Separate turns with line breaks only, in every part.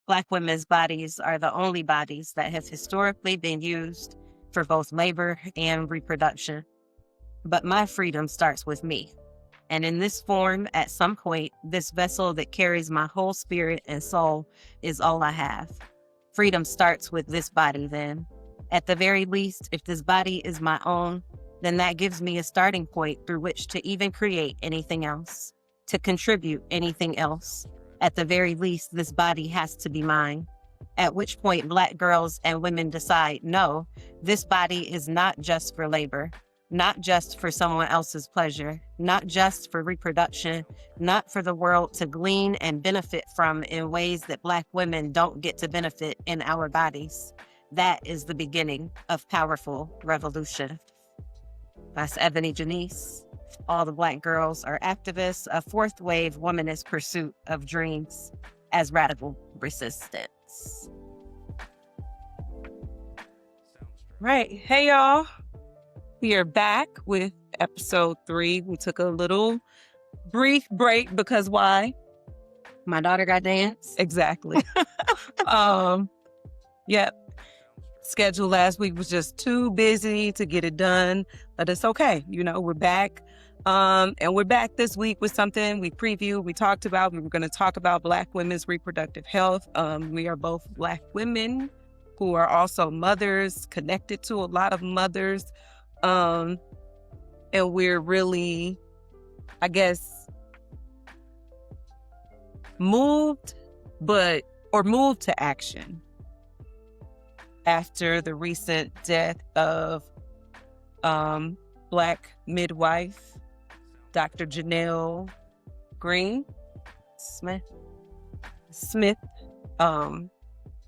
Black women's bodies are the only bodies that have historically been used for both labor and reproduction. But my freedom starts with me. And in this form, at some point, this vessel that carries my whole spirit and soul is all I have. Freedom starts with this body, then. At the very least, if this body is my own, then that gives me a starting point through which to even create anything else, to contribute anything else. At the very least, this body has to be mine. At which point, Black girls and women decide, no, this body is not just for labor, not just for someone else's pleasure, not just for reproduction, not for the world to glean and benefit from in ways that Black women don't get to benefit in our bodies. That is the beginning of powerful revolution. That's Ebony Janice. All the Black girls are activists, a fourth wave womanist pursuit of dreams as radical resistance.
Right. Hey, y'all. We are back with episode 3. We took a little brief break because why?
My daughter got dance.
Exactly. Yep. Schedule last week was just too busy to get it done, but it's okay. We're back. And we're back this week with something we previewed. We talked about, we were going to talk about Black women's reproductive health. We are both Black women who are also mothers, connected to a lot of mothers. And we're really, I guess, moved to action after the recent death of Black midwife, Dr. Janell Smith.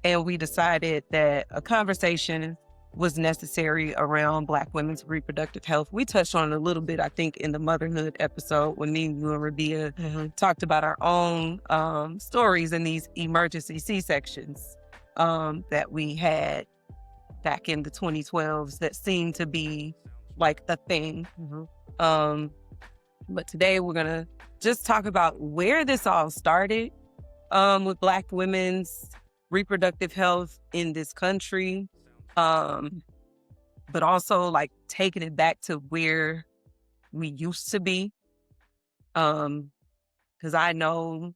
And we decided that a conversation was necessary around Black women's reproductive health. We touched on it a little bit, I think, in the motherhood episode when me, you, and Rabia talked about our own stories in these emergency C-sections that we had back in the 2012s that seemed to be like the thing. But today we're going to just talk about where this all started with Black women's reproductive health in this country, but also like taking it back to where we used to be. Because I know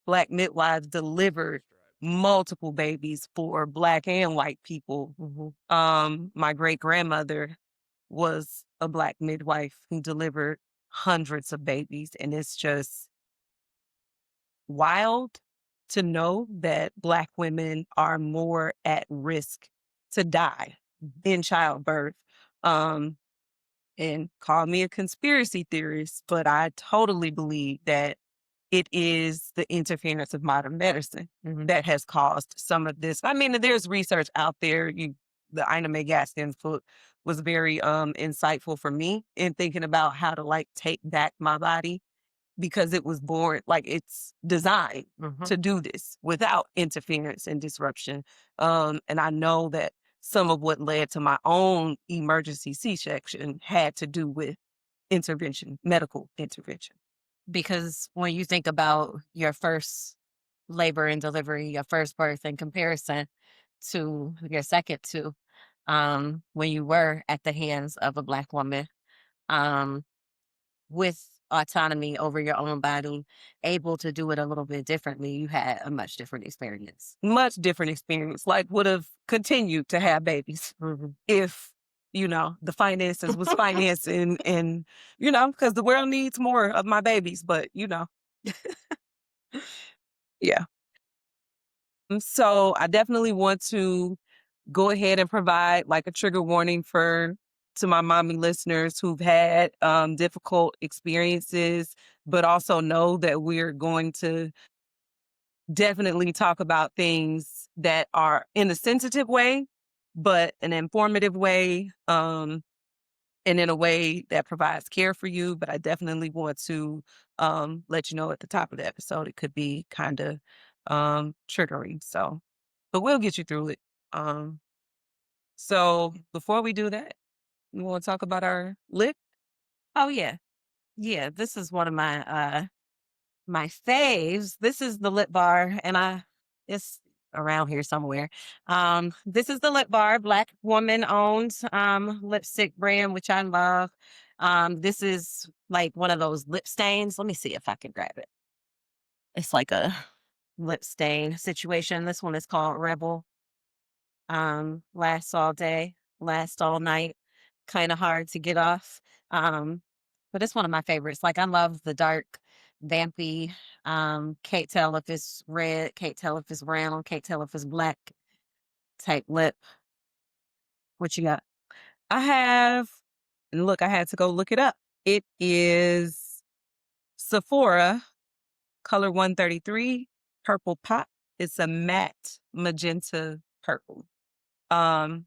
Black midwives delivered multiple babies for Black and white people. My great-grandmother was a Black midwife who delivered hundreds of babies, and it's just wild to know that Black women are more at risk to die in childbirth. And call me a conspiracy theorist, but I totally believe that it is the interference of modern medicine that has caused some of this. I mean, there's research out there. The Ina May Gaskin's book was very insightful for me in thinking about how to like take back my body, because it was born, like it's designed to do this without interference and disruption. And I know that some of what led to my own emergency C-section had to do with intervention, medical intervention.
Because when you think about your first labor and delivery, your first birth in comparison to your second two, when you were at the hands of a Black woman, with autonomy over your own body, able to do it a little bit differently, you had a much different experience.
Much different experience, like would have continued to have babies if, the finances was financing and, because the world needs more of my babies, but, yeah. So I definitely want to go ahead and provide like a trigger warning to my mommy listeners who've had difficult experiences, but also know that we're going to definitely talk about things that are in a sensitive way, but an informative way, and in a way that provides care for you. But I definitely want to let you know at the top of the episode, it could be kind of triggering. So, but we'll get you through it. So before we do that, we want to talk about our lip.
Oh yeah. Yeah, this is one of my faves. This is the lip bar, and it's around here somewhere. This is the Lip Bar, Black woman owned lipstick brand, which I love. This is like one of those lip stains. Let me see if I can grab it. It's like a lip stain situation. This one is called Rebel. Lasts all day, lasts all night. Kind of hard to get off. But it's one of my favorites. Like I love the dark, vampy. Can't tell if it's red, can't tell if it's brown, can't tell if it's black type lip. What you got?
I have, and look, I had to go look it up. It is Sephora color 133 purple pop. It's a matte magenta purple.
No,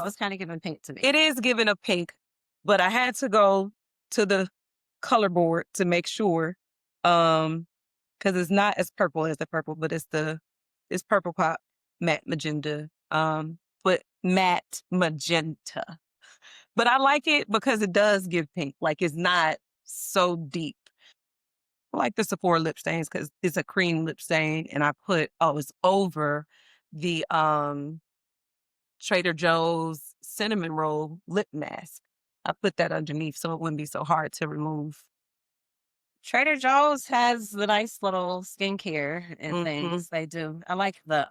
it's kind of giving pink to me.
It is giving a pink, but I had to go to the color board to make sure, because it's not as purple as the purple, but it's purple pop matte magenta, but matte magenta. But I like it because it does give pink. Like it's not so deep. I like the Sephora lip stains because it's a cream lip stain, and it's over the Trader Joe's cinnamon roll lip mask. I put that underneath so it wouldn't be so hard to remove.
Trader Joe's has the nice little skincare and
Mhm.
things they do. I like the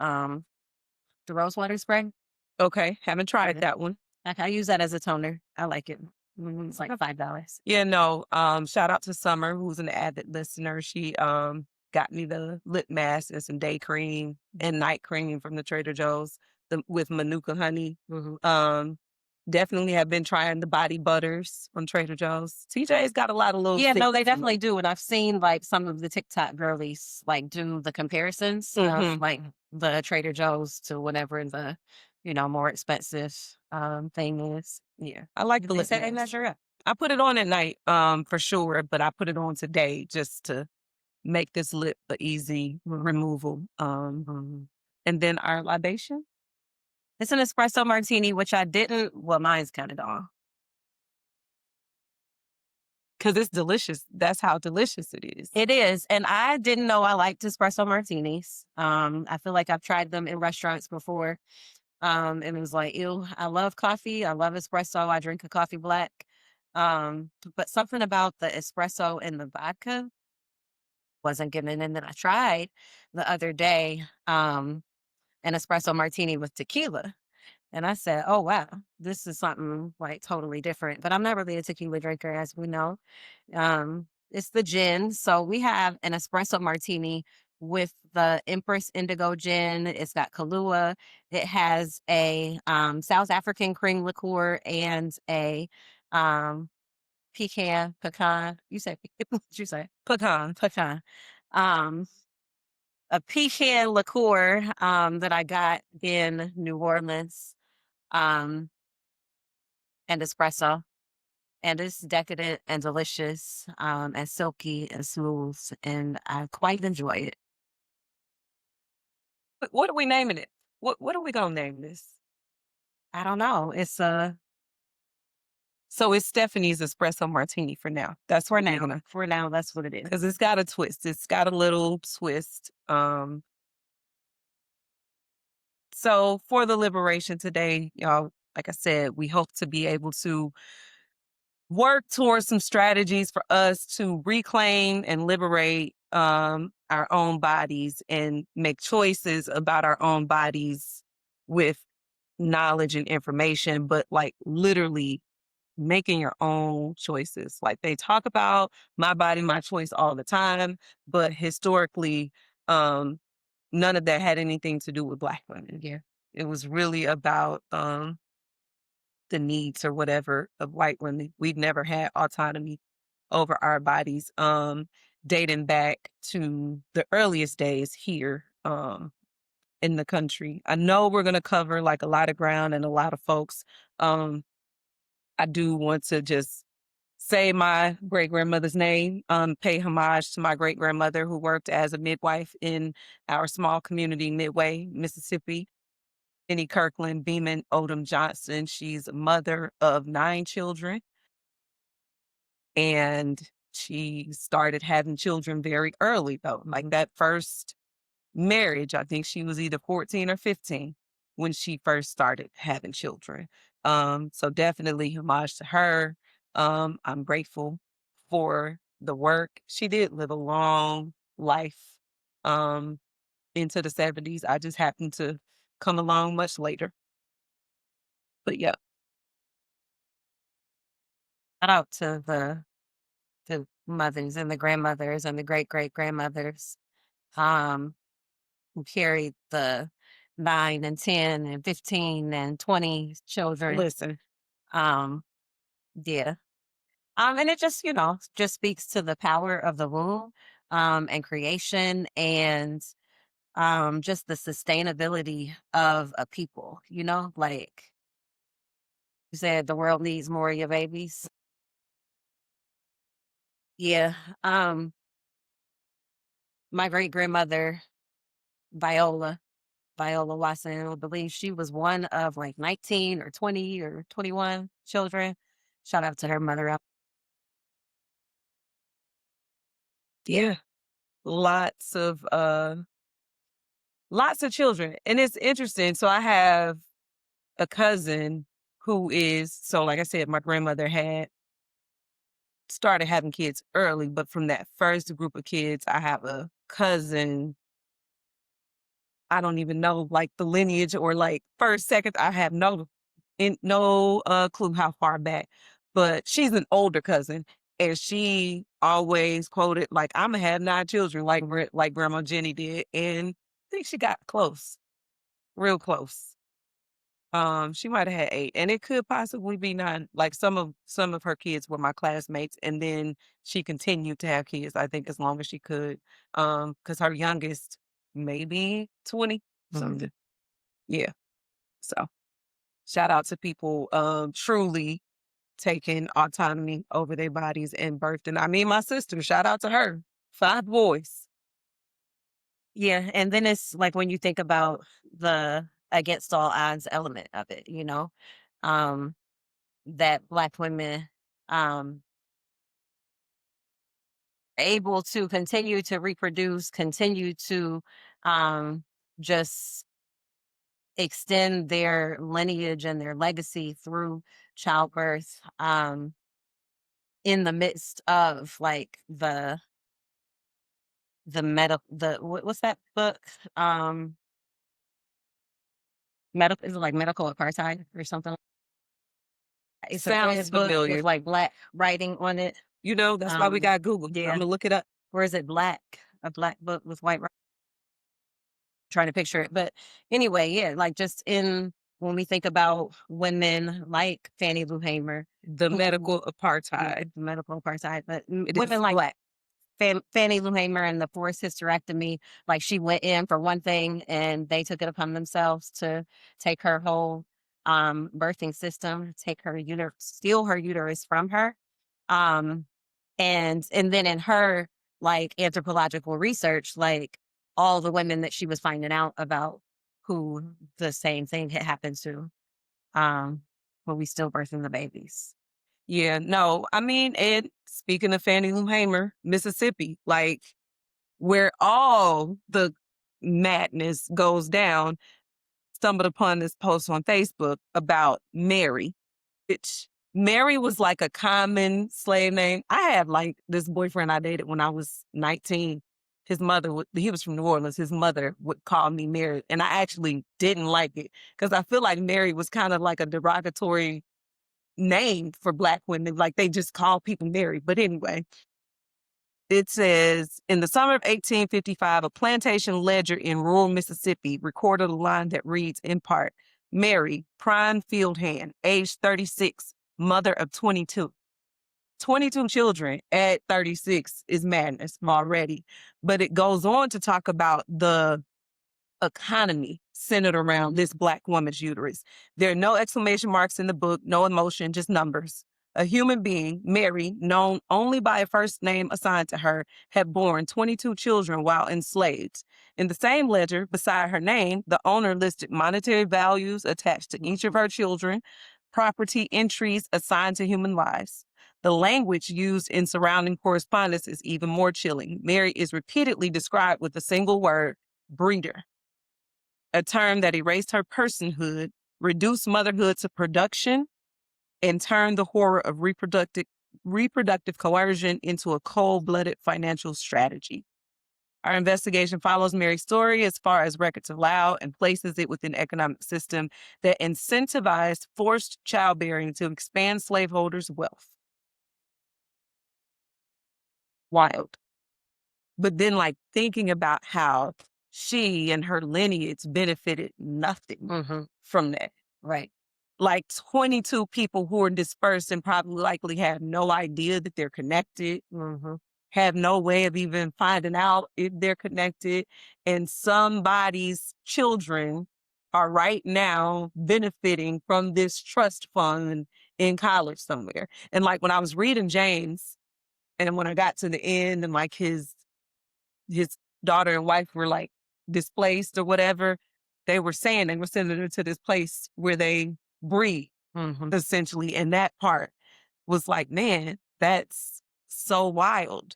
rosewater spray.
Okay, haven't tried
Okay.
that one.
I use that as a toner. I like it. It's like $5.
Yeah, no. Shout out to Summer, who's an avid listener. She got me the lip mask and some day cream and night cream from the Trader Joe's with Manuka honey.
Mhm.
Definitely have been trying the body butters from Trader Joe's. TJ's got a lot of little
Yeah, no, they
sticks in
definitely do. And I've seen like some of the TikTok girlies like do the comparisons of
Mhm.
like the Trader Joe's to whatever the, more expensive thing is. Yeah.
I like the
They
lip
say they
mask.
measure up.
I put it on at night, for sure, but I put it on today just to make this lip a easy removal. And then our libation.
It's an espresso martini, which I didn't, well, mine's kind of dull.
Because it's delicious. That's how delicious it is.
It is. And I didn't know I liked espresso martinis. I feel like I've tried them in restaurants before. And it was like, ew, I love coffee. I love espresso. I drink a coffee black. But something about the espresso and the vodka wasn't given. And then I tried the other day an espresso martini with tequila. And I said, oh, wow, this is something like totally different. But I'm not really a tequila drinker, as we know. It's the gin. So we have an espresso martini with the Empress Indigo gin. It's got Kahlua. It has a South African cream liqueur and a pecan. You say, what you say?
Pecan.
Pecan. Um, a pecan liqueur that I got in New Orleans. Um, and espresso. And it's decadent and delicious, and silky and smooth, and I quite enjoy it.
What are we naming it? What are we gonna name this?
I don't know. It's
So it's Stephanie's espresso martini for now. That's
for
what we're
now.
gonna,
For now, that's what it is.
because it's got a twist. It's got a little twist. So for the liberation today, y'all, like I said, we hope to be able to work towards some strategies for us to reclaim and liberate our own bodies and make choices about our own bodies with knowledge and information, but like literally making your own choices. Like they talk about my body, my choice all the time, but historically, none of that had anything to do with Black women.
Yeah.
It was really about the needs or whatever of white women. We've never had autonomy over our bodies, dating back to the earliest days here in the country. I know we're going to cover like a lot of ground and a lot of folks. I do want to just say my great grandmother's name, pay homage to my great grandmother who worked as a midwife in our small community, Midway, Mississippi. Penny Kirkland Beeman Odom Johnson. She's a mother of 9 children. And she started having children very early, though. Like that first marriage. I think she was either 14 or 15 when she first started having children. So definitely homage to her. I'm grateful for the work. She did live a long life um, into the 70s. I just happened to come along much later. But yeah,
Shout out to the mothers and the grandmothers and the great great grandmothers um, who carried the 9 and 10 and 15 and 20 children.
listen,
Um, yeah. And it just, just speaks to the power of the womb and creation and just the sustainability of a people, like you said, the world needs more of your babies. Yeah. Um, my great grandmother, Viola, Viola Watson, I believe she was one of like 19 or 20 or 21 children. Shout out to her mother.
yeah, lots of lots of children. And it's interesting. So I have a cousin who is, so like I said, my grandmother had started having kids early, but from that first group of kids, I have a cousin. I don't even know like the lineage or like first, second. I have no clue how far back, but she's an older cousin, and she always quoted like, "I'm gonna have 9 children," like Grandma Jenny did, and I think she got close, real close. She might have had 8, and it could possibly be 9. Like some of her kids were my classmates, and then she continued to have kids, I think, as long as she could. Because her youngest, maybe 20 something. Yeah. So shout out to people truly taking autonomy over their bodies and birthing. I mean, my sister, shout out to her. 5 boys.
Yeah, and then it's like when you think about the against all odds element of it, um, that Black women um are able to continue to reproduce, continue to um just extend their lineage and their legacy through childbirth in the midst of like what's that book? Medical is it like medical apartheid or something? It's a
Sounds
red book with
familiar.
like black writing on it.
That's why we got Google. I'm
Yeah.
gonna look it up.
Where is it black? A black book with white trying to picture it. But anyway, yeah, like just in when we think about women like Fannie Lou Hamer,
The
who
medical apartheid.
medical apartheid, but
It
women
is
like
black.
Fannie Lou Hamer and the forced hysterectomy, like she went in for one thing and they took it upon themselves to take her whole birthing system, take her uterus, steal her uterus from her. Um, and then in her like anthropological research, like all the women that she was finding out about who the same thing had happened to, um, when we still birthing the babies.
Yeah, no, I mean, and speaking of Fannie Lou Hamer, Mississippi, like where all the madness goes down, stumbled upon this post on Facebook about Mary, which Mary was like a common slave name. I had like this boyfriend I dated when I was 19. His mother, he was from New Orleans. His mother would call me Mary. And I actually didn't like it because I feel like Mary was kind of like a derogatory name for Black women. Like they just call people Mary. But anyway, it says in the summer of 1855, a plantation ledger in rural Mississippi recorded a line that reads in part, Mary, prime field hand, age 36, mother of 22. 22 children at 36 is madness already. But it goes on to talk about the economy centered around this Black woman's uterus. There are no exclamation marks in the book, no emotion, just numbers. A human being, Mary, known only by a first name assigned to her, had borne 22 children while enslaved. In the same ledger, beside her name, the owner listed monetary values attached to each of her children, property entries assigned to human lives. The language used in surrounding correspondence is even more chilling. Mary is repeatedly described with a single word, breeder, a term that erased her personhood, reduced motherhood to production, and turned the horror of reproductive coercion into a cold-blooded financial strategy. Our investigation follows Mary's story as far as records allow and places it within an economic system that incentivized forced childbearing to expand slaveholders' wealth. Wild. But then, like, thinking about how she and her lineage benefited nothing from that.
Right.
Like 22 people who are dispersed and probably likely have no idea that they're connected, have no way of even finding out if they're connected. And somebody's children are right now benefiting from this trust fund in college somewhere. And like when I was reading James, and when I got to the end and like his daughter and wife were like displaced or whatever, they were saying they were sending her to this place where they breed, essentially. And that part was like, man, that's so wild.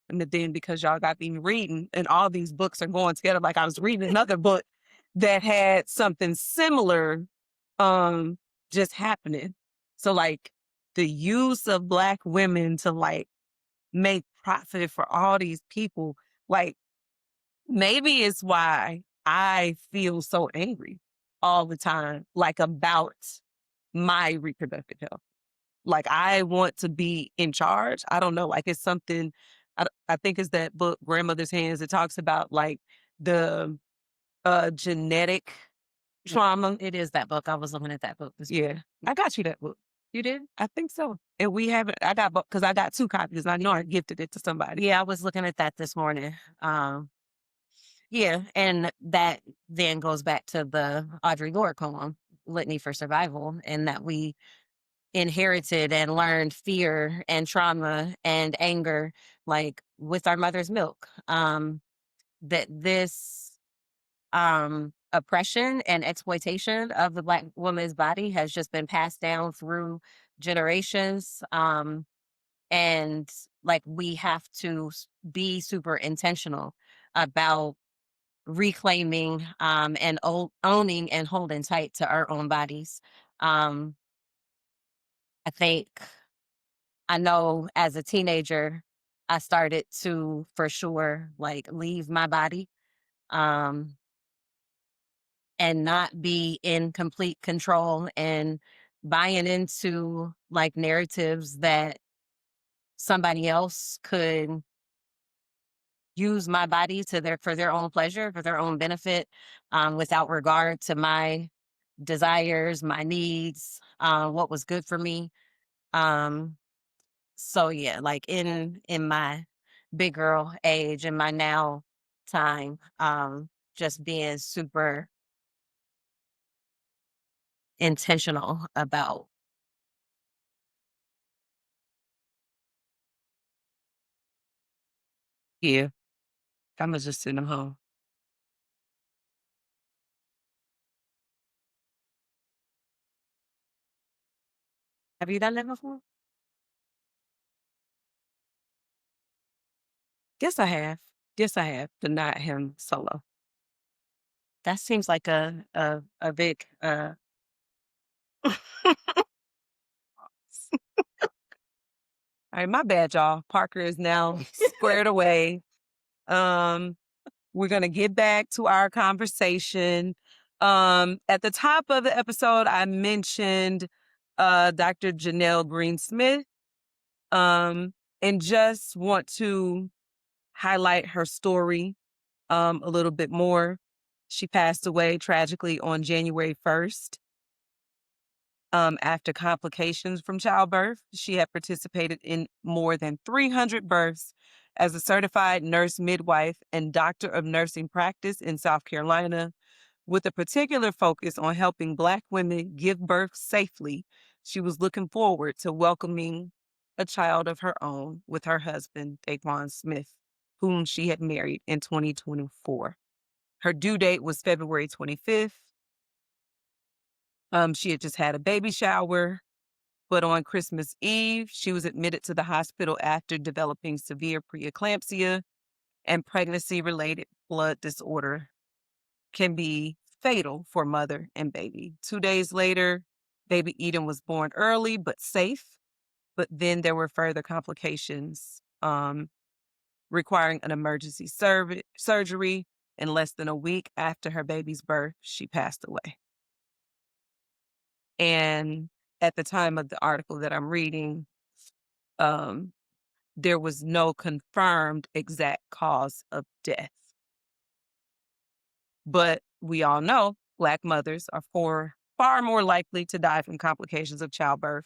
And then because y'all got me reading and all these books are going together, like I was reading another book that had something similar just happening. So like the use of Black women to like make profit for all these people, like maybe it's why I feel so angry all the time, like about my reproductive health. Like I want to be in charge. I don't know. Like it's something, I think it's that book, Grandmother's Hands. It talks about like the genetic trauma.
It is that book. I was looking at that book this morning.
Yeah. I got you that book.
You did?
I think so. And we haven't, because I got 2 copies. I know I gifted it to somebody.
Yeah, I was looking at that this morning. Yeah, and that then goes back to the Audre Lorde poem, Litany for Survival, and that we inherited and learned fear and trauma and anger, like with our mother's milk. That this oppression and exploitation of the Black woman's body has just been passed down through generations. And like we have to be super intentional about reclaiming and owning and holding tight to our own bodies. Um, I think I know as a teenager, I started to for sure like leave my body um, and not be in complete control and buying into like narratives that somebody else could use my body to for their own pleasure, for their own benefit, without regard to my desires, my needs, what was good for me. Um, so yeah, like in my big girl age, in my now time, just being super intentional about.
Yeah. I'm gonna just send them home.
Have you done that before?
Yes, I have. Yes, I have, but not him solo.
That seems like a big
All right, my bad, y'all. Parker is now squared away. We're gonna get back to our conversation. At the top of the episode, I mentioned Dr. Janell Greensmith, and just want to highlight her story a little bit more. She passed away tragically on January 1st. After complications from childbirth, she had participated in more than 300 births as a certified nurse midwife and doctor of nursing practice in South Carolina, with a particular focus on helping Black women give birth safely. She was looking forward to welcoming a child of her own with her husband, Daquan Smith, whom she had married in 2024. Her due date was February 25th. She had just had a baby shower, but on Christmas Eve, she was admitted to the hospital after developing severe preeclampsia and pregnancy-related blood disorder can be fatal for mother and baby. 2 days later, baby Eden was born early but safe. But then there were further complications requiring an emergency surgery. In less than a week after her baby's birth, she passed away. And at the time of the article that I'm reading, um, there was no confirmed exact cause of death. But we all know Black mothers are far more likely to die from complications of childbirth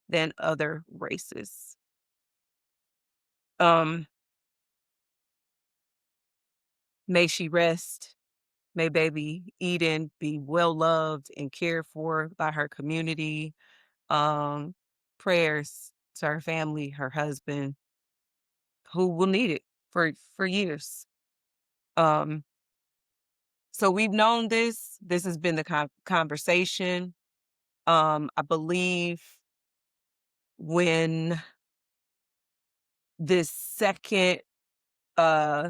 than other races. Um, may she rest. May baby Eden be well loved and cared for by her community. Um, Prayers to her family, her husband, who will need it for years. Um, so we've known this. This has been the conversation. I believe when this second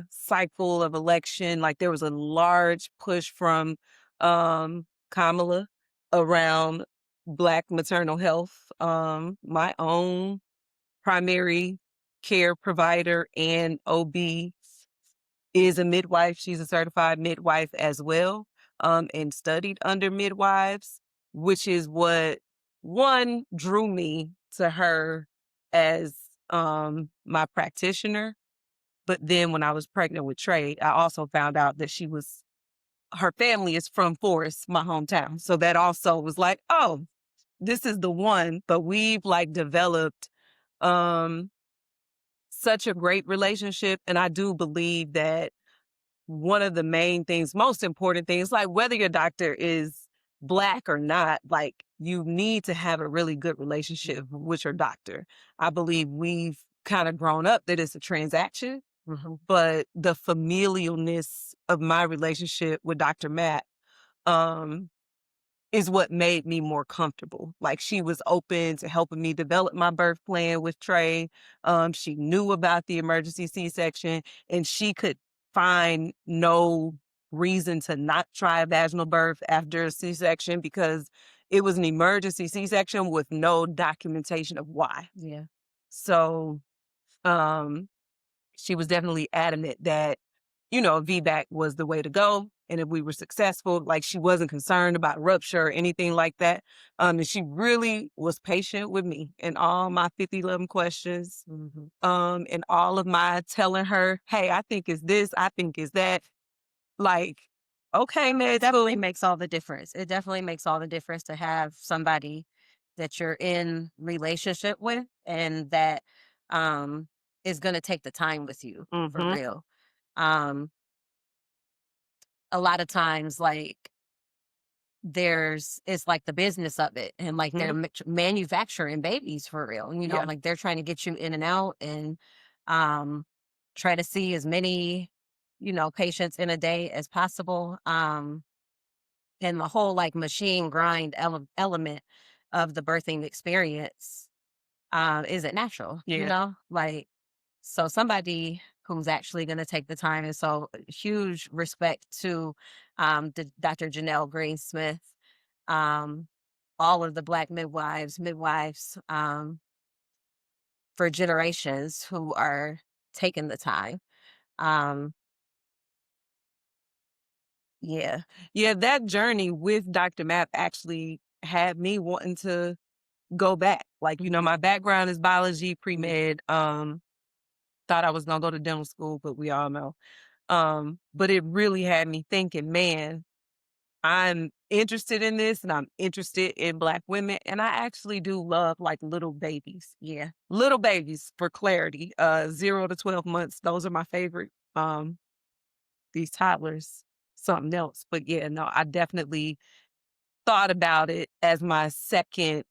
cycle of election, like there was a large push from Kamala around Black maternal health. My own primary care provider and OB is a midwife. She's a certified midwife as well, and studied under midwives, which is what one drew me to her as my practitioner. But then when I was pregnant with Trey, I also found out that her family is from Forest, my hometown. So that also was like, oh, this is the one. But we've like developed um such a great relationship. And I do believe that one of the main things, most important things, like whether your doctor is Black or not, like you need to have a really good relationship with your doctor. I believe we've kind of grown up that it's a transaction, but the familialness of my relationship with Dr. Matt um, is what made me more comfortable. Like she was open to helping me develop my birth plan with Trey. She knew about the emergency C-section and she could find no reason to not try a vaginal birth after a C-section because it was an emergency C-section with no documentation of why.
Yeah.
So she was definitely adamant that, VBAC was the way to go. And if we were successful, like she wasn't concerned about rupture or anything like that. And she really was patient with me and all my 50, 11 questions. And all of my telling her, hey, I think it's this, I think it's that. Like, okay, man,
It definitely makes all the difference. It definitely makes all the difference to have somebody that you're in relationship with and that um is going to take the time with you for real. Um a lot of times like it's like the business of it and like they're manufacturing babies for real, like they're trying to get you in and out and um try to see as many patients in a day as possible. And the whole like machine grind element of the birthing experience isn't natural, like, so somebody who's actually going to take the time. And so huge respect to Dr. Janell Greensmith, um, all of the Black midwives for generations who are taking the time. Um, yeah.
Yeah, that journey with Dr. Mapp actually had me wanting to go back. Like, my background is biology, pre-med. Thought I was gonna go to dental school, but we all know. But it really had me thinking, man, I'm interested in this and I'm interested in Black women. And I actually do love like little babies.
Yeah.
Little babies for clarity. 0 to 12 months. Those are my favorite. These toddlers, something else. But yeah, no, I definitely thought about it as my second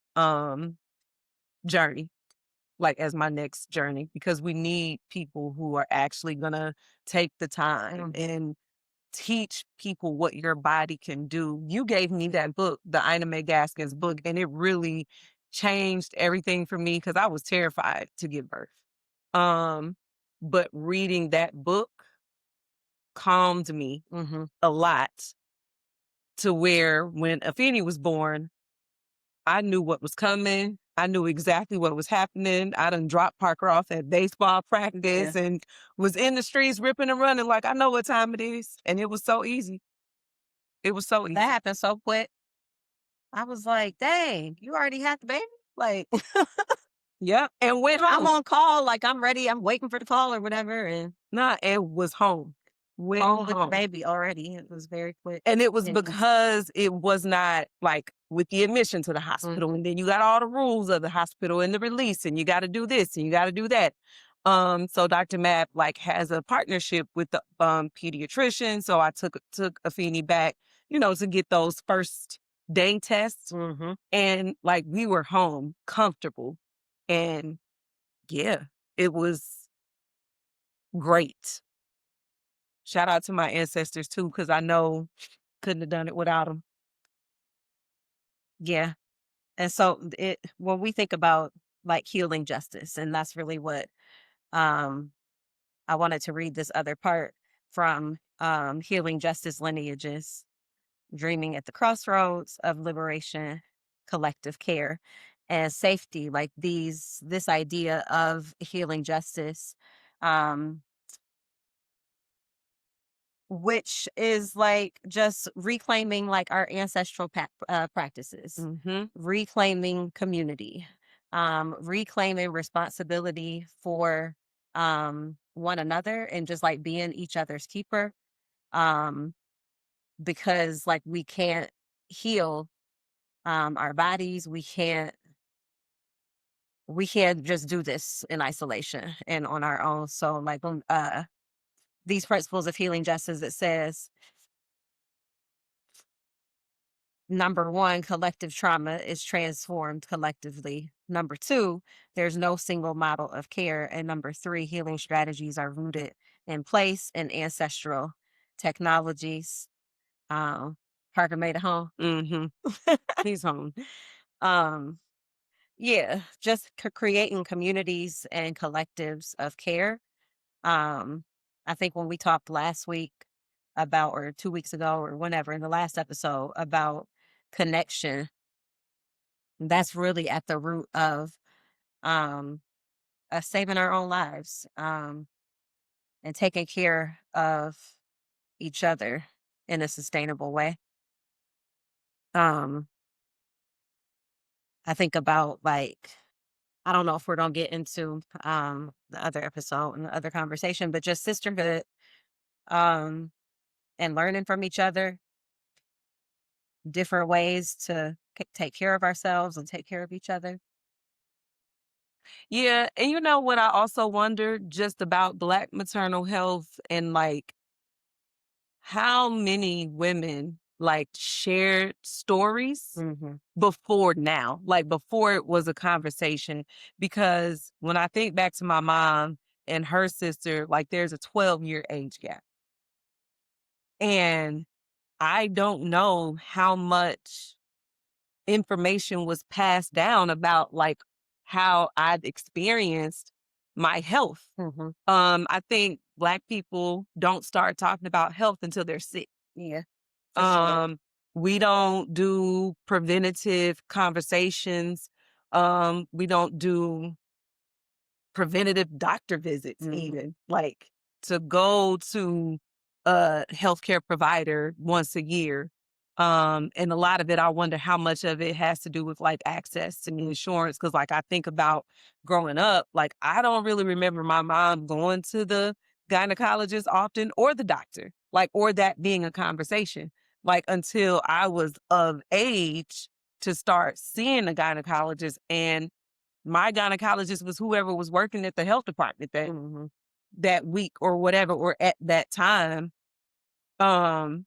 journey, like as my next journey, because we need people who are actually gonna take the time and teach people what your body can do. You gave me that book, the Ina May Gaskins book, and it really changed everything for me because I was terrified to give birth. But reading that book calmed me
Mhm.
a lot to where when Afeni was born, I knew what was coming. I knew exactly what was happening. I done dropped Parker off at baseball
Yeah.
practice and was in the streets ripping and running like I know what time it is. And it was so easy. It was so
That
easy.
happened so quick. I was like, "Dang, you already had the baby?" Like,
Yeah. And went
I'm
home.
on call, like, I'm ready, I'm waiting for the call or whatever, and
Nah, and was home. Went
home with the
home.
baby already. It was very quick
And it was
and easy.
because it was not like with the admission to the hospital.
Mhm.
And then you got all the rules of the hospital and the release, and you got to do this and you got to do that. So Dr. Mapp like has a partnership with the pediatrician. So I took Afeni back, to get those first day tests.
Mhm.
And like we were home, comfortable. And yeah, it was great. Shout out to my ancestors too, because I know couldn't have done it without them.
Yeah. And so when we think about like healing justice, and that's really what um I wanted to read this other part from Healing Justice Lineages, Dreaming at the Crossroads of Liberation, Collective Care, and Safety, like this idea of healing justice, um, which is like just reclaiming like our ancestral practices,
Mm-hmm.
reclaiming community, reclaiming responsibility for one another and just like being each other's keeper. Um, because like we can't heal our bodies, we can't just do this in isolation and on our own. So like these principles of healing justice, it says number one, collective trauma is transformed collectively. Number two, there's no single model of care. And number three, healing strategies are rooted in place and ancestral technologies. Um, Parker made it home.
Mm-hmm. He's home.
Um, yeah, just creating communities and collectives of care. Um, I think when we talked last week about, or 2 weeks ago, or whenever in the last episode about connection, that's really at the root of um, us saving our own lives and taking care of each other in a sustainable way. Um, I think about like, I don't know if we're gonna get into the other episode and the other conversation, but just sisterhood um and learning from each other, different ways to take care of ourselves and take care of each other.
Yeah, and you know what I also wonder just about Black maternal health and like how many women like shared stories
Hmm.
before now, like before it was a conversation. Because when I think back to my mom and her sister, like there's a 12-year age gap. And I don't know how much information was passed down about like how I'd experienced my health.
Hmm.
I think Black people don't start talking about health until they're sick.
Yeah, for sure.
Um, we don't do preventative conversations. We don't do preventative doctor visits
Hmm.
even, like to go to a healthcare provider once a year. And a lot of it, I wonder how much of it has to do with like access to insurance. Cause like I think about growing up, like I don't really remember my mom going to the gynecologist often or the doctor, like, or that being a conversation, like until I was of age to start seeing a gynecologist. And my gynecologist was whoever was working at the health department
Hmm.
that week or whatever, or at that time. Um,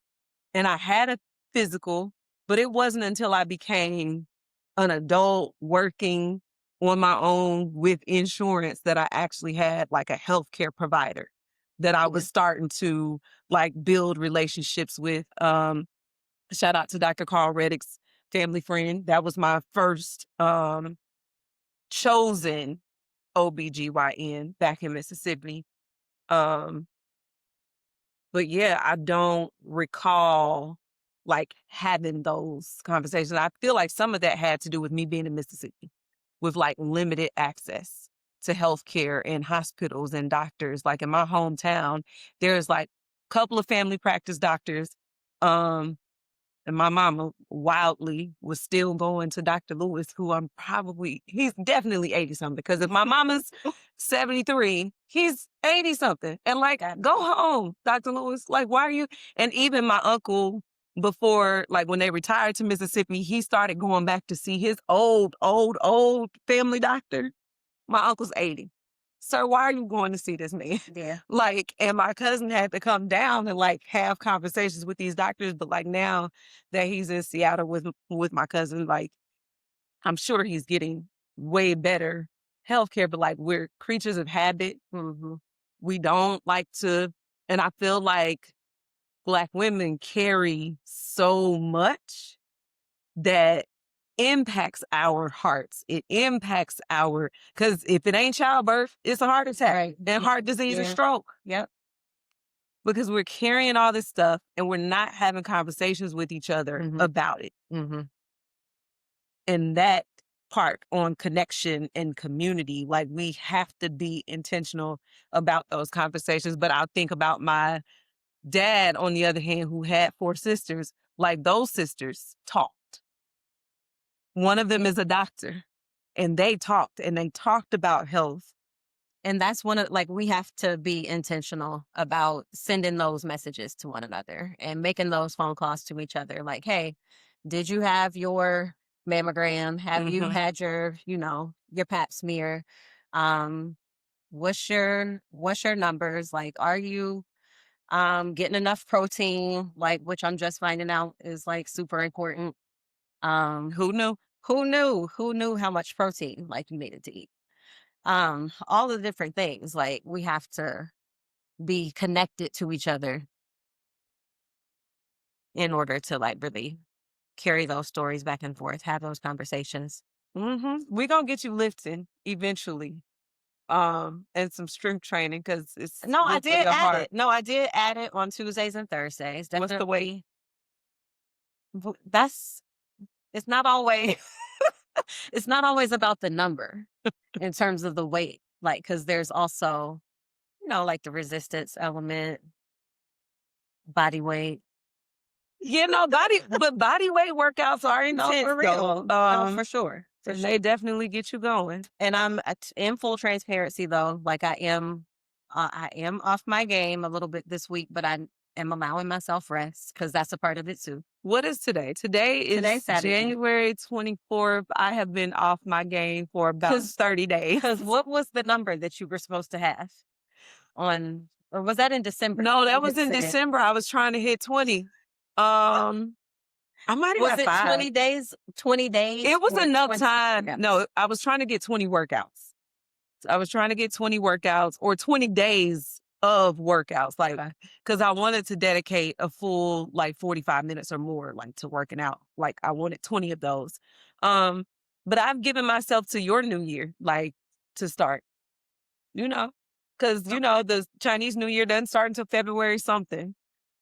and I had a physical, but it wasn't until I became an adult working on my own with insurance that I actually had like a healthcare provider that I
Yeah.
was starting to like build relationships with. Shout out to Dr. Carl Reddick's family friend. That was my first chosen OBGYN back in Mississippi. Um, But yeah, I don't recall like having those conversations. I feel like some of that had to do with me being in Mississippi with like limited access to healthcare and hospitals and doctors. Like in my hometown, there's like a couple of family practice doctors. Um, and my mama wildly was still going to Dr. Lewis, he's definitely 80 something. Because if my mama's 73, he's 80 something. And like, go home, Dr. Lewis. Like, why are you? And even my uncle, before, like when they retired to Mississippi, he started going back to see his old family doctor. My uncle's 80. Sir, why are you going to see this man?
Yeah.
Like, and my cousin had to come down and like have conversations with these doctors. But like now that he's in Seattle with my cousin, like I'm sure he's getting way better healthcare. But like we're creatures of habit.
Mm-hmm.
We don't like to, and I feel like Black women carry so much that impacts our hearts. It impacts because if it ain't childbirth, it's a heart attack,
Right.
and heart disease or
Yeah.
stroke.
Yep.
Because we're carrying all this stuff and we're not having conversations with each other
Mhm.
about it.
Mm-hmm.
And that part on connection and community, like we have to be intentional about those conversations. But I'll think about my dad, on the other hand, who had 4 sisters. Like those sisters talked. One of them is a doctor, and they talked about health.
And that's we have to be intentional about sending those messages to one another and making those phone calls to each other. Like, hey, did you have your mammogram? Have you had your pap smear? What's your numbers? Like, are you getting enough protein? Like, which I'm just finding out is like super important.
Who knew?
Who knew how much protein like you needed to eat? All the different things. Like, we have to be connected to each other in order to like really carry those stories back and forth, have those conversations.
We're gonna get you lifting eventually. And some strength training because it's
No, I
good for
did
your
add
heart.
it. No, I did add it on Tuesdays and Thursdays.
What's the weight?
That's it's not always it's not always about the number in terms of the weight. Like, because there's also, like the resistance element, body weight.
Body weight workouts are
No,
intense,
for real.
though.
No, for sure.
And they definitely get you going.
And I'm in full transparency though. Like I am off my game a little bit this week, but I am allowing myself rest because that's a part of it too.
What is today? Today's
Saturday.
January 24th. I have been off my game for about 30 days.
Because what was the number that you were supposed to have or was that in December?
No, that was in December. I was trying to hit 20. I might have
Was it
5.
20 days? 20 days?
It was enough time.
Yeah.
No, I was trying to get 20 workouts. I was trying to get 20 workouts or 20 days of workouts, like, because I wanted to dedicate a full, like, 45 minutes or more, like, to working out. Like, I wanted 20 of those. But I've given myself to your new year, like, to start, because, the Chinese New Year doesn't start until February something.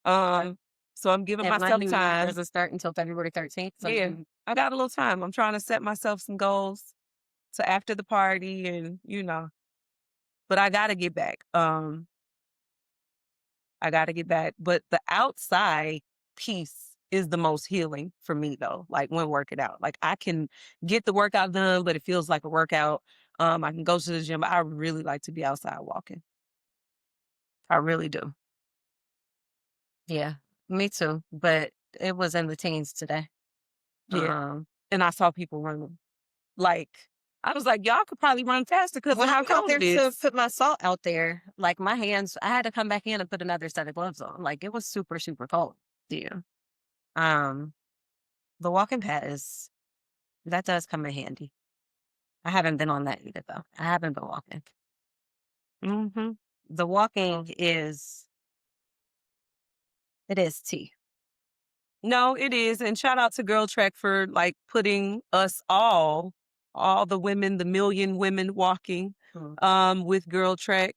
So I'm giving myself time.
Doesn't start until February 13th. So
Yeah, I got a little time. I'm trying to set myself some goals to after the party and, but I got to get back. But the outside piece is the most healing for me though. Like when working out, like I can get the workout done, but it feels like a workout. I can go to the gym. I really like to be outside walking. I really do.
Yeah, me too. But it was in the teens today.
Yeah. And I saw people running. Like, I was like, y'all could probably run faster because of how cold it is.
To put my salt out there, like my hands, I had to come back in and put another set of gloves on. Like it was super, super cold.
Yeah.
The walking pad that does come in handy. I haven't been on that either though. I haven't been walking. The walking it is tea.
No, it is. And shout out to Girl Trek for like putting us all the women, the million women walking with Girl Trek.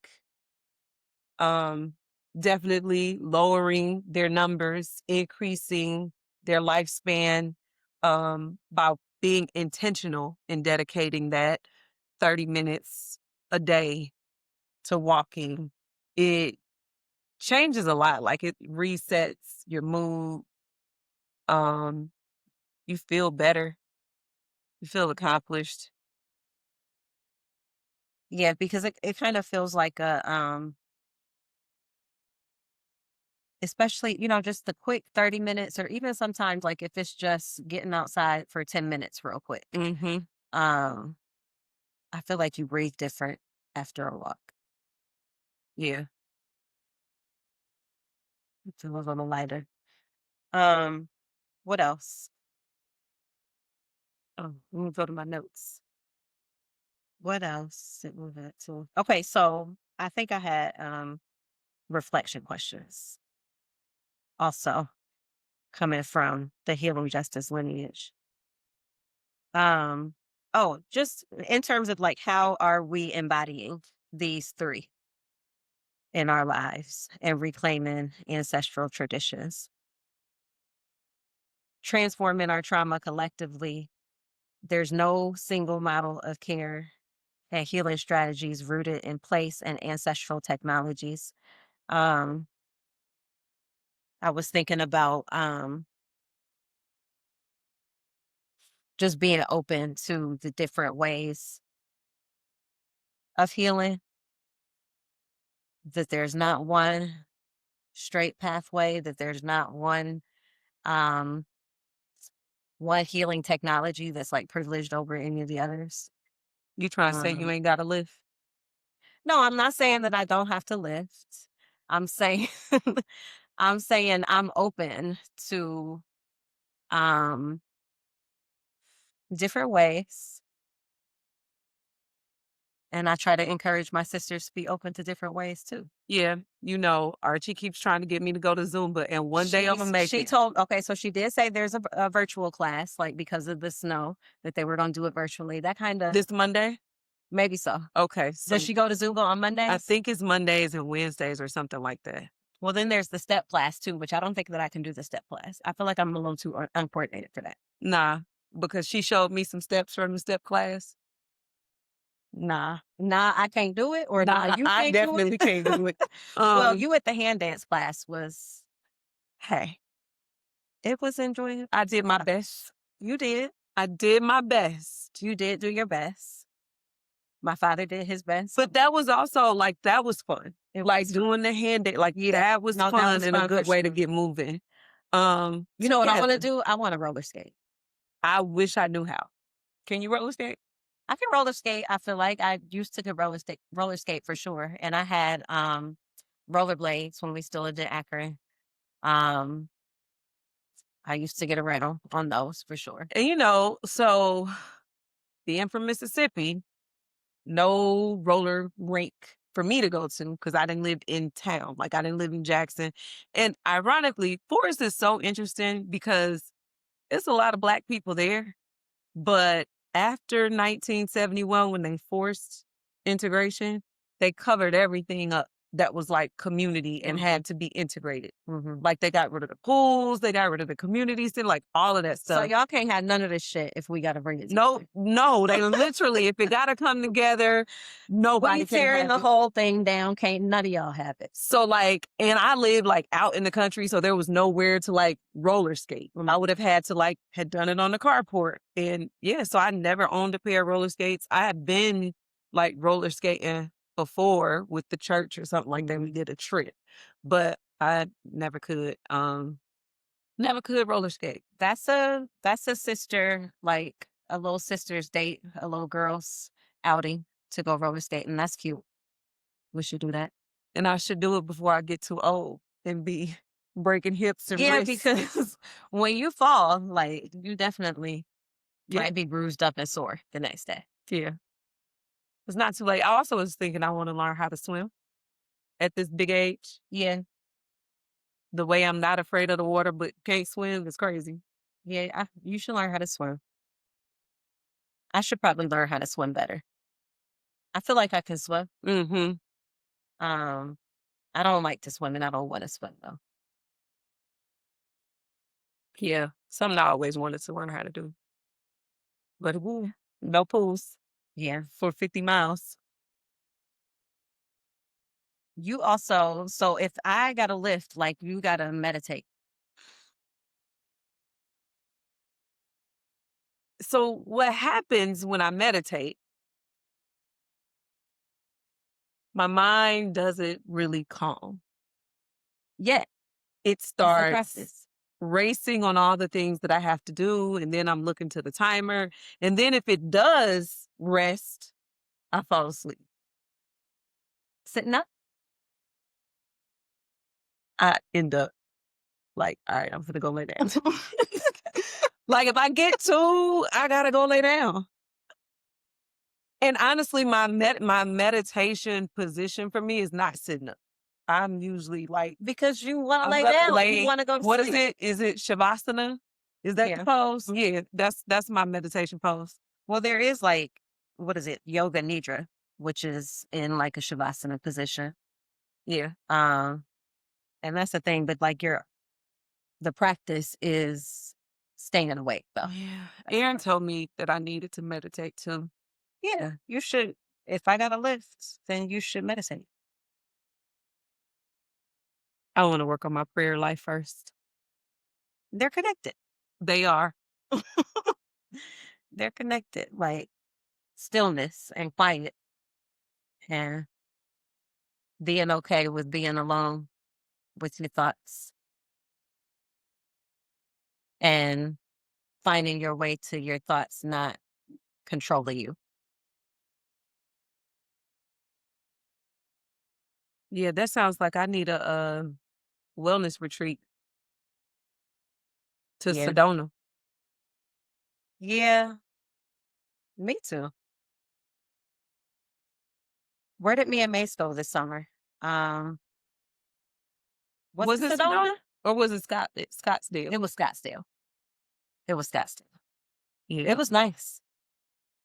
definitely lowering their numbers, increasing their lifespan, by being intentional in dedicating that 30 minutes a day to walking. It changes a lot. Like, it resets your mood. Um, you feel better. You feel accomplished.
Yeah, because it kind of feels like especially, just the quick 30 minutes, or even sometimes like if it's just getting outside for 10 minutes real quick.
Mm-hmm.
Um, I feel like you breathe different after a walk.
Yeah.
It feels a little lighter. Um, what else? Oh, let me go to my notes. What else did we get to? Okay, so I think I had reflection questions also coming from the healing justice lineage. Um, oh, just in terms of like how are we embodying these three in our lives and reclaiming ancestral traditions, transforming our trauma collectively. There's no single model of care and healing strategies rooted in place and ancestral technologies. Um, I was thinking about just being open to the different ways of healing, that there's not one straight pathway, that there's not um one healing technology that's like privileged over any of the others.
You trying to say you
Um,
ain't got to live?
no, I'm not saying that I don't have to lift. I'm saying I'm saying I'm open to um different ways, and I try to encourage my sisters to be open to different ways too.
Yeah. Archie keeps trying to get me to go to Zumba, and one day I'm going to make
She
it.
told, okay, so she did say there's a virtual class, like because of the snow, that they were going to do it virtually. That kind of,
This Monday?
maybe so.
Okay.
Does
So
she go to Zumba on
I
Mondays?
think it's Mondays and Wednesdays or something like that.
Well, then there's the step class too, which I don't think that I can do the step class. I feel like I'm a little too uncoordinated for that.
Nah, because she showed me some steps from the step class.
Nah, I can't do it, or
Nah,
you
I
can't do it.
definitely can't do it.
Well,
Um,
you at the hand dance class was, hey, it was enjoyable.
I did my best.
You did.
I did my best.
You did do your best. My father did his best.
But that was also like, that was fun.
It
Like
was
doing the hand, like
Yeah.
that was
No, that
fun
was
and a
fun for
good way to
sure.
get moving.
You know what I want to
Together.
do? I want to roller skate.
I wish I knew how. Can you roller skate?
I can roller skate. I feel like I used to do roller skate for sure. And I had rollerblades when we still lived in Akron. Um, I used to get around on those for sure.
And so being from Mississippi, no roller rink for me to go to because I didn't live in town. Like I didn't live in Jackson. And ironically, Forest is so interesting because it's a lot of Black people there. But after 1971, when they forced integration, they covered everything up that was like community and had to be integrated. Like they got rid of the pools, they got rid of the community center, like all of that
So
stuff.
y'all can't have none of this shit if we got to bring it
No,
together.
they literally, if it got to come together,
We
nobody can
tearing
have
the
it.
whole thing down. Can't none of y'all have it.
So like, and I lived like out in the country, so there was nowhere to like roller skate. I would have had to like had done it on the carport. And yeah, so I never owned a pair of roller skates. I had been like roller skating before with the church or something like that. We did a trip, but I never could roller skate.
That's a sister, like a little sister's date, a little girl's outing to go roller skating. That's cute. We should do that.
And I should do it before I get too old and be breaking hips and
Yeah,
wrists.
because when you fall, like you definitely
Yeah.
might be bruised up and sore the next day.
Yeah. It's not too late. I also was thinking I want to learn how to swim at this big age.
Yeah,
The way I'm not afraid of the water but can't swim is crazy.
yeah. You should learn how to swim. I should probably learn how to swim better. I feel like I can swim.
Mm-hmm.
Um, I don't like to swim, and I don't want to swim though.
Yeah, something I always wanted to learn how to do. But woo, no pools
Yeah.
for 50 miles.
You also, so if I got to lift, like you got to meditate.
So what happens when I meditate, my mind doesn't really calm.
Yeah.
It
It's a
starts
practice.
racing on all the things that I have to do. And then I'm looking to the timer. And then if it does rest, I fall asleep.
Sitting up.
I end up like, all right, I'm gonna go lay down. Like if I get to, I gotta go lay down. And honestly, my meditation position for me is not sitting up. I'm usually like,
Because you want to
I'm
lay
up
down.
laying.
You want to go to
What is
sleep.
it? Is it Shavasana? Is that the
Yeah.
pose? Yeah, that's my meditation pose.
Well, there is like, what is it? Yoga Nidra, which is in like a Shavasana position.
Yeah.
And that's the thing, but like the practice is staying awake though.
Yeah. Aaron told me that I needed to meditate too.
Yeah, you should. If I got a lift, then you should meditate.
I want to work on my prayer life first.
They're connected.
They are.
They're connected. Like stillness and quiet and being okay with being alone with your thoughts and finding your way to your thoughts not controlling you.
Yeah, that sounds like I need a wellness retreat to
Yeah.
Sedona.
Yeah, me too. Where did me and Mace go this summer? Was it
it
Sedona?
or was it Scottsdale?
It was Scottsdale. It was Scottsdale.
Yeah.
It was nice.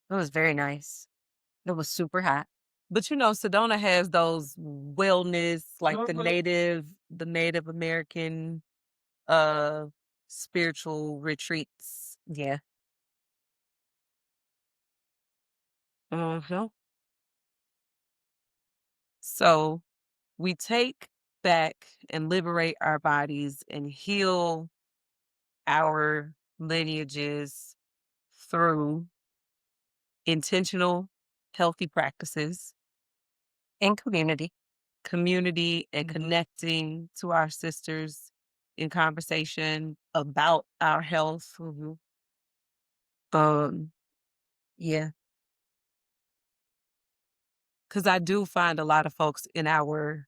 It was very nice. It was super hot.
But you know, Sedona has those wellness, like the Native American spiritual retreats.
Yeah.
Uh-huh. So we take back and liberate our bodies and heal our lineages through intentional, healthy practices,
In community.
community, and connecting to our sisters in conversation about our health.
Yeah.
Because I do find a lot of folks in our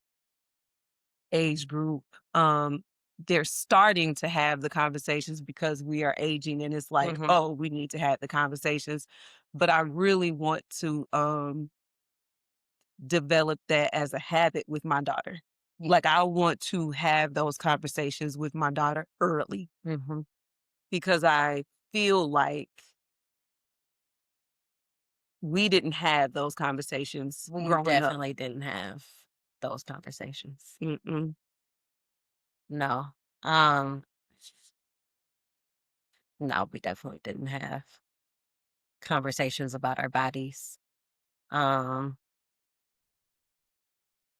age group, they're starting to have the conversations because we are aging, and it's like,
Mhm.
oh, we need to have the conversations. But I really want to develop that as a habit with my daughter.
Yeah.
Like I want to have those conversations with my daughter early
Mhm.
because I feel like we didn't have those conversations
We
growing up.
definitely didn't have those conversations.
Mm-mm.
No. Um, no, we definitely didn't have conversations about our bodies. Um,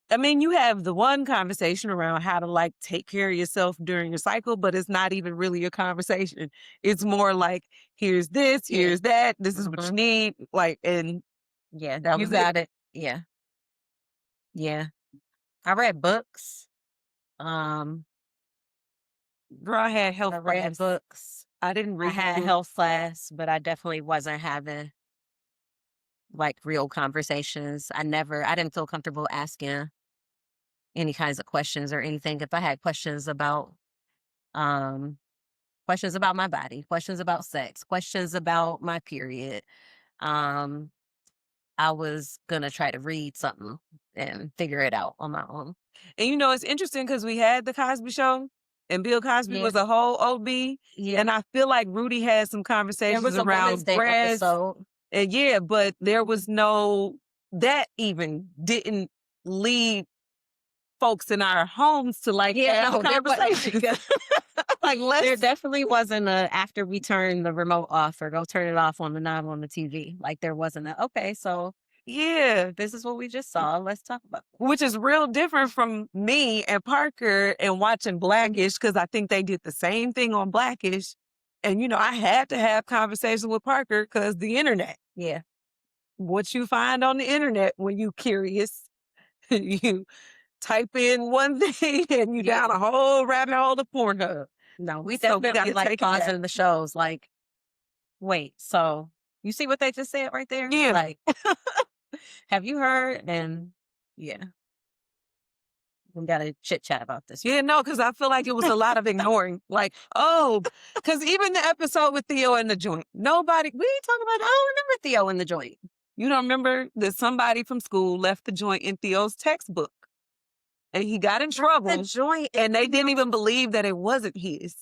I mean, you have the one conversation around how to like take care of yourself during your cycle, but it's not even really a conversation. It's more like, here's this,
Yeah.
here's that, this is what you
Mhm.
need. Like, and
Yeah,
that
you
was
got it. Yeah. Yeah. I read books.
Girl, I had health
I read
class.
books.
I didn't
I
read
had
books.
health class, but I definitely wasn't having like real conversations. I didn't feel comfortable asking any kinds of questions or anything. If I had um questions about my body, questions about sex, questions about my period, um, I was gonna try to read something and figure it out on my own.
And you know, it's interesting because we had the Cosby Show, and Bill Cosby
Yeah.
was a whole OB.
Yeah.
And I feel like Rudy had some
There
conversations
was a Women's
around
Day
breast.
episode.
And yeah, but there was no, that even didn't lead folks in our homes to like have a conversation. Like,
there definitely wasn't a after we turn the remote off or go turn it off on the knob on the TV. Like there wasn't a okay, so
yeah,
this is what we just saw. Let's talk about it.
which is real different from me and Parker and watching Blackish, because I think they did the same thing on Blackish. And, you know, I had to have conversations with Parker because the internet.
Yeah.
What you find on the internet when you curious, you type in one thing and you down a whole rabbit hole of Pornhub.
No, we
So we
definitely
gotta
like
take it back.
pausing the shows. Like, wait, so you see what they just said right there?
Yeah.
Like, have you heard? And yeah, we got to chit chat about this.
Yeah, no, because I feel like it was a lot of ignoring. Like, oh, because even the episode with Theo in the joint, we ain't talking about,
I don't remember Theo in the joint.
you don't remember that somebody from school left the joint in Theo's textbook and he got in trouble
The joint,
and they didn't even believe that it wasn't his.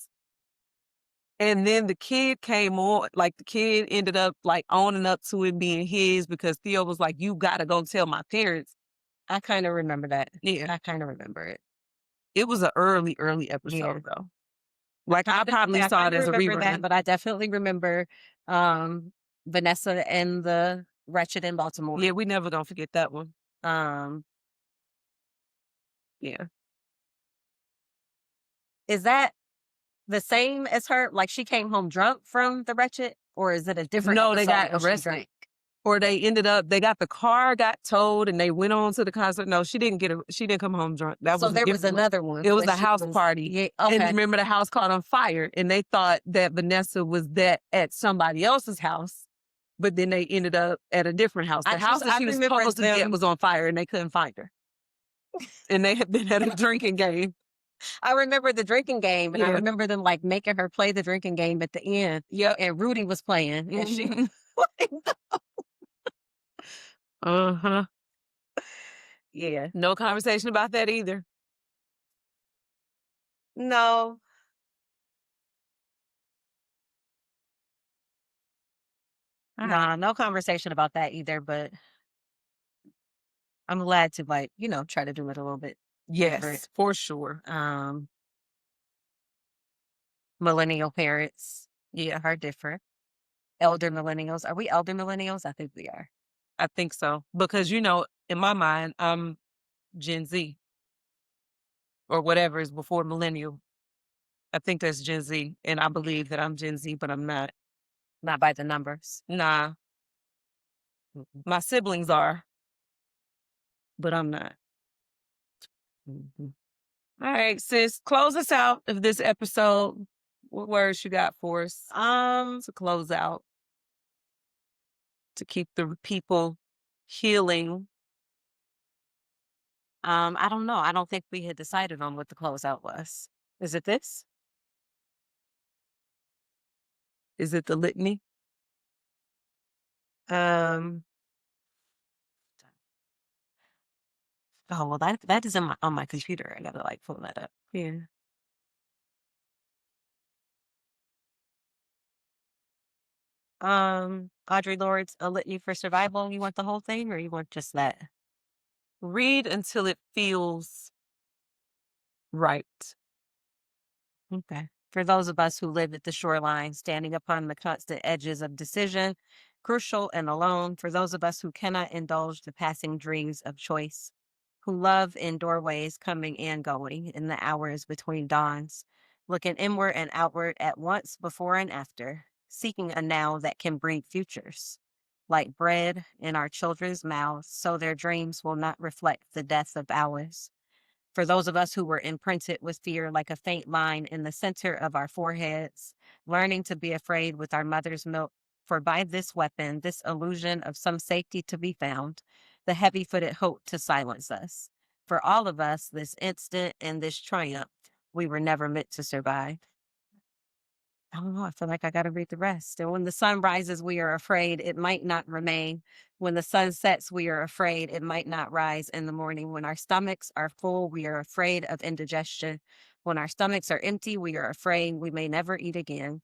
And then the kid came on, like the kid ended up like owning up to it being his because Theo was like, you got to go tell my parents.
I kind of remember that.
Yeah.
I kind of remember it.
It was an early episode though. Like I probably
I
saw it
kinda
as a
remember
rerun.
that, but I definitely remember Vanessa and the Wretched in Baltimore.
Yeah, we never gonna forget that one. Yeah.
Is that the same as her? Like she came home drunk from the Wretched, or is it a different?
No, they got
episode where she
arrested.
drank?
Or they got the car got towed and they went on to the concert. No, she didn't come home drunk. That
So
was
there was
different one.
another one.
It was
when
a
she
house party.
Yeah,
And
okay.
remember the house caught on fire and they thought that Vanessa was at somebody else's house, but then they ended up at a different house. The house that she was supposed to get was on fire and they couldn't find her. And they had been at a drinking game.
I remember the drinking game, and I
Yeah.
remember them like making her play the drinking game at the end.
Yep.
And Rudy was playing, and she
Mhm. Uh-huh.
yeah.
No conversation about that either.
No. Nah, no conversation about that either, but I'm glad to like, try to do it a little bit different.
Yes, for sure.
Millennial parents, are different. Elder millennials. Are we elder millennials? I think we are.
I think so. Because, in my mind, I'm Gen Z or whatever is before millennial. I think that's Gen Z. And I believe that I'm Gen Z, but I'm not.
Not by the numbers.
Nah. My siblings are, but I'm not.
Mhm.
All right, sis, close us out of this episode. What words you got for us to close out? To keep the people healing.
I don't know. I don't think we had decided on what the closeout was. Is it this?
Is it the litany?
Oh well, that is on my computer. I gotta like pull that up.
Yeah.
Audre Lorde's A Litany for Survival. You want the whole thing, or you want just that?
Read until it feels right.
Okay. For those of us who live at the shoreline, standing upon the constant edges of decision, crucial and alone. For those of us who cannot indulge the passing dreams of choice, who love in doorways coming and going in the hours between dawns, looking inward and outward at once, before and after, seeking a now that can breed futures, like bread in our children's mouths, so their dreams will not reflect the death of ours. For those of us who were imprinted with fear like a faint line in the center of our foreheads, learning to be afraid with our mother's milk, for by this weapon, this illusion of some safety to be found, the heavy-footed hope to silence us. For all of us, this instant and this triumph, we were never meant to survive. I don't know. I feel like I got to read the rest. And when the sun rises, we are afraid it might not remain. When the sun sets, we are afraid it might not rise in the morning. When our stomachs are full, we are afraid of indigestion. When our stomachs are empty, we are afraid we may never eat again.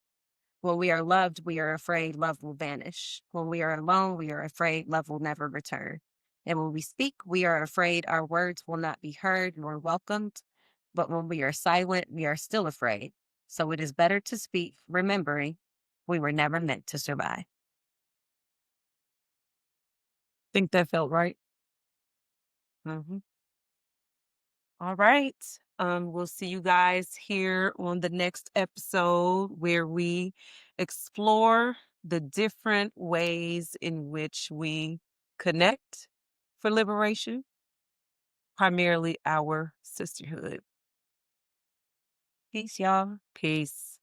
When we are loved, we are afraid love will vanish. When we are alone, we are afraid love will never return. And when we speak, we are afraid our words will not be heard nor welcomed. But when we are silent, we are still afraid. So it is better to speak, remembering we were never meant to survive.
Think that felt right.
Mhm.
All right. We'll see you guys here on the next episode where we explore the different ways in which we connect for liberation, primarily our sisterhood.
Peace, y'all.
Peace.